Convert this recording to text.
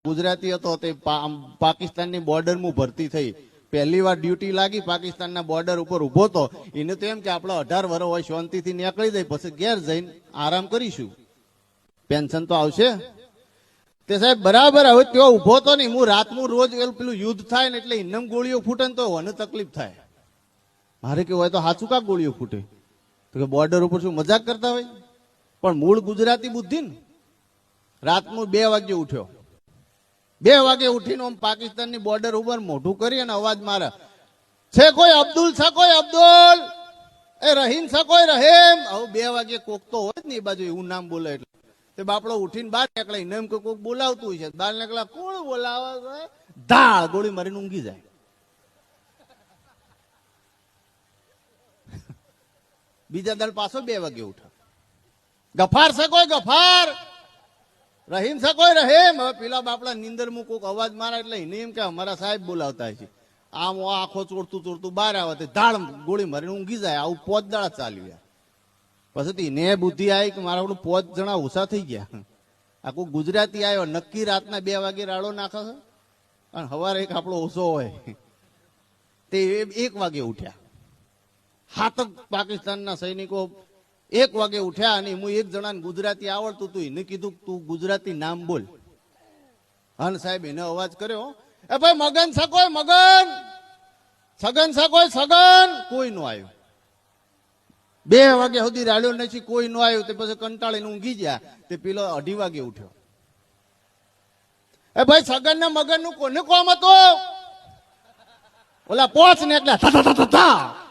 ગુજરાતી હતો તે પાકિસ્તાનની બોર્ડરમાં ભરતી થઈ પહેલી વાર ડ્યુટી લાગી પાકિસ્તાનના બોર્ડર ઉપર ઉભો તો એને તો એમ કે આપણે 18 વર્ષ હોય શાંતિથી નીકળી જાય પછી ઘેર જઈને આરામ કરીશું પેન્શન તો આવશે તે સાહેબ બરાબર હવે તેઓ ઉભો તો નહીં હું રાતનું રોજ પેલું યુદ્ધ થાય ને એટલે ઇન્નમ ગોળીઓ ફૂટે ને તો મને તકલીફ થાય મારે કેવું હોય તો સાચું કા ગોળીઓ ફૂટે તો કે બોર્ડર ઉપર શું મજાક કરતા હોય પણ મૂળ ગુજરાતી બુદ્ધિ ને રાતનું 2 વાગે ઉઠ્યો 2 વાગે ઉઠીને આમ પાકિસ્તાનની બોર્ડર ઉપર મોઢું કરી અને અવાજ મારે છે કોઈ અબ્દુલ છે કોઈ અબ્દુલ એ રહીમ છે કોઈ રહીમ હવે 2 વાગે કોક તો હોય ને એ બાજુ એવું નામ બોલે એટલે તે બાપડો ઉઠીને બહાર નીકળે એમ કે કોક બોલાવતું હોય છે બહાર નીકળ્યા કોણ બોલાવે છે ધાળ ગોળી મારીને ઊંઘી જાય બીજા દળ પાછો 2 વાગે ઉઠે ગફાર છે કોઈ ગફાર રહીમ છે કોઈ રહીમ હવે પેલા બાપડા નીંદર માં કોઈક અવાજ મારે એટલે એને એમ કે અમારા સાહેબ બોલાવતા છે આમ આખો ચોરતું બહાર આવે ધાડ ગોળી મારીને ઊંઘી જાય આવું 5 દાડા ચાલ્યું પછી ને બુદ્ધિ આવી કે મારા આપણું 5 જણા ઓછા થઈ ગયા આખું ગુજરાતી આવ્યો નક્કી રાતના 2 વાગે રાડો નાખે છે અને સવારે એક આપણો ઓછો હોય તે 1 વાગે ઉઠ્યા હાથક પાકિસ્તાનના સૈનિકો 1 વાગે ઉઠ્યા અને હું એક જણાને ગુજરાતી આવડતું હતું એને કીધું તું ગુજરાતી નામ બોલ હન સાહેબ એને અવાજ કર્યો એ ભાઈ મગન છે કોઈ મગન સગન છે કોઈ સગન કોઈ નો આવ્યો 2 વાગે સુધી રાડ્યો નથી કોઈ નો આવ્યો તે પછી કંટાળીને ઊંઘી ગયા તે પેલો 2:30 વાગે ઉઠ્યો એ ભાઈ સગન ને મગન નું કોને કોમ હતું ઓલા પોચ ને એટલે થા